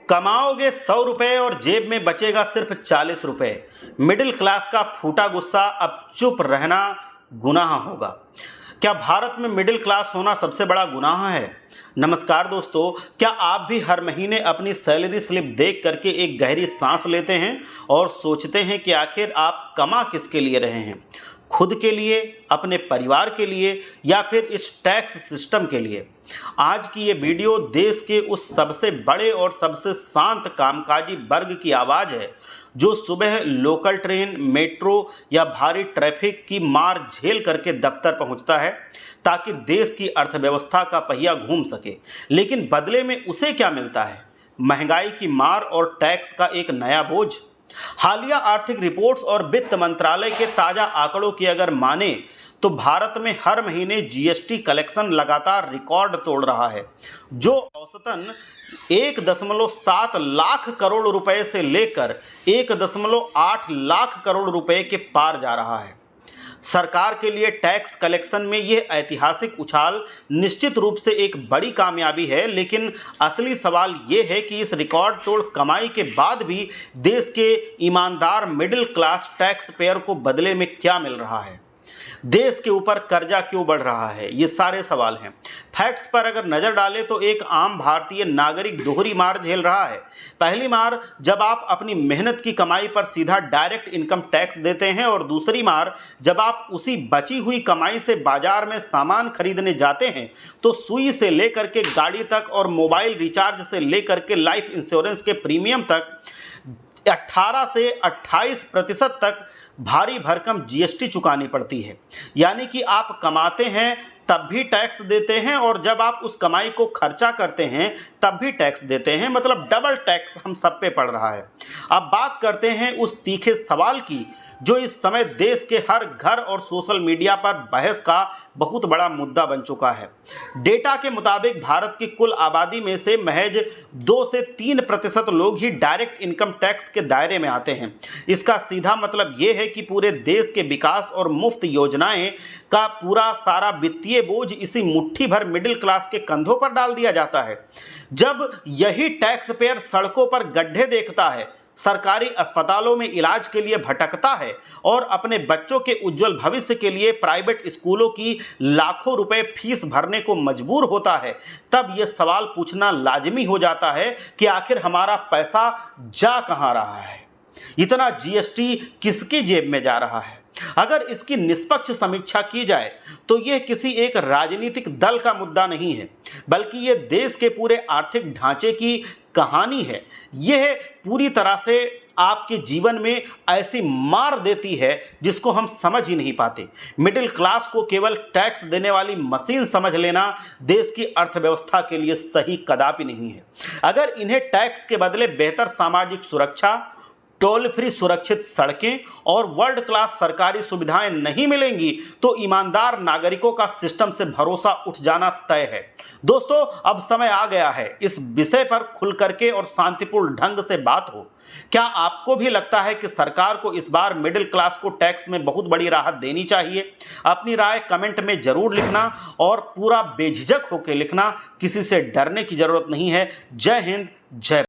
कमाओगे 100 रुपए और जेब में बचेगा सिर्फ 40 रुपए। मिडिल क्लास का फूटा गुस्सा, अब चुप रहना गुनाह होगा। क्या भारत में मिडिल क्लास होना सबसे बड़ा गुनाह है? नमस्कार दोस्तों, क्या आप भी हर महीने अपनी सैलरी स्लिप देख करके एक गहरी सांस लेते हैं और सोचते हैं कि आखिर आप कमा किसके लिए रहे हैं? खुद के लिए, अपने परिवार के लिए, या फिर इस टैक्स सिस्टम के लिए? आज की ये वीडियो देश के उस सबसे बड़े और सबसे शांत कामकाजी वर्ग की आवाज़ है जो सुबह लोकल ट्रेन, मेट्रो या भारी ट्रैफिक की मार झेल करके दफ्तर पहुंचता है ताकि देश की अर्थव्यवस्था का पहिया घूम सके। लेकिन बदले में उसे क्या मिलता है? महंगाई की मार और टैक्स का एक नया बोझ। हालिया आर्थिक रिपोर्ट्स और वित्त मंत्रालय के ताजा आंकड़ों की अगर माने तो भारत में हर महीने जीएसटी कलेक्शन लगातार रिकॉर्ड तोड़ रहा है, जो औसतन 1.7 लाख करोड़ रुपए से लेकर 1.8 लाख करोड़ रुपए के पार जा रहा है। सरकार के लिए टैक्स कलेक्शन में यह ऐतिहासिक उछाल निश्चित रूप से एक बड़ी कामयाबी है, लेकिन असली सवाल यह है कि इस रिकॉर्ड तोड़ कमाई के बाद भी देश के ईमानदार मिडिल क्लास टैक्स पेयर को बदले में क्या मिल रहा है? देश के ऊपर कर्जा क्यों बढ़ रहा है? ये सारे सवाल हैं। फैक्ट्स पर अगर नजर डालें तो एक आम भारतीय नागरिक दोहरी मार झेल रहा है। पहली मार जब आप अपनी मेहनत की कमाई पर सीधा डायरेक्ट इनकम टैक्स देते हैं, और दूसरी मार जब आप उसी बची हुई कमाई से बाजार में सामान खरीदने जाते हैं तो सुई से लेकर के गाड़ी तक और मोबाइल रिचार्ज से लेकर के लाइफ इंश्योरेंस के प्रीमियम तक 18 से 28% तक भारी भरकम जीएसटी चुकानी पड़ती है। यानी कि आप कमाते हैं तब भी टैक्स देते हैं, और जब आप उस कमाई को खर्चा करते हैं तब भी टैक्स देते हैं। मतलब डबल टैक्स हम सब पे पड़ रहा है। अब बात करते हैं उस तीखे सवाल की जो इस समय देश के हर घर और सोशल मीडिया पर बहस का बहुत बड़ा मुद्दा बन चुका है। डेटा के मुताबिक भारत की कुल आबादी में से महज 2 से 3% लोग ही डायरेक्ट इनकम टैक्स के दायरे में आते हैं। इसका सीधा मतलब यह है कि पूरे देश के विकास और मुफ्त योजनाएं का पूरा सारा वित्तीय बोझ इसी मुट्ठी भर मिडिल क्लास के कंधों पर डाल दिया जाता है। जब यही टैक्स पेयर सड़कों पर गड्ढे देखता है, सरकारी अस्पतालों में इलाज के लिए भटकता है और अपने बच्चों के उज्जवल भविष्य के लिए प्राइवेट स्कूलों की लाखों रुपए फीस भरने को मजबूर होता है, तब यह सवाल पूछना लाजमी हो जाता है कि आखिर हमारा पैसा जा कहां रहा है? इतना जीएसटी किसकी जेब में जा रहा है? अगर इसकी निष्पक्ष समीक्षा की जाए तो यह किसी एक राजनीतिक दल का मुद्दा नहीं है, बल्कि यह देश के पूरे आर्थिक ढांचे की कहानी है। यह पूरी तरह से आपके जीवन में ऐसी मार देती है जिसको हम समझ ही नहीं पाते। मिडिल क्लास को केवल टैक्स देने वाली मशीन समझ लेना देश की अर्थव्यवस्था के लिए सही कदापि नहीं है। अगर इन्हें टैक्स के बदले बेहतर सामाजिक सुरक्षा, टोल फ्री सुरक्षित सड़कें और वर्ल्ड क्लास सरकारी सुविधाएं नहीं मिलेंगी तो ईमानदार नागरिकों का सिस्टम से भरोसा उठ जाना तय है। दोस्तों, अब समय आ गया है इस विषय पर खुल करके और शांतिपूर्ण ढंग से बात हो। क्या आपको भी लगता है कि सरकार को इस बार मिडिल क्लास को टैक्स में बहुत बड़ी राहत देनी चाहिए? अपनी राय कमेंट में जरूर लिखना और पूरा बेझिझक होकर लिखना। किसी से डरने की जरूरत नहीं है। जय हिंद, जय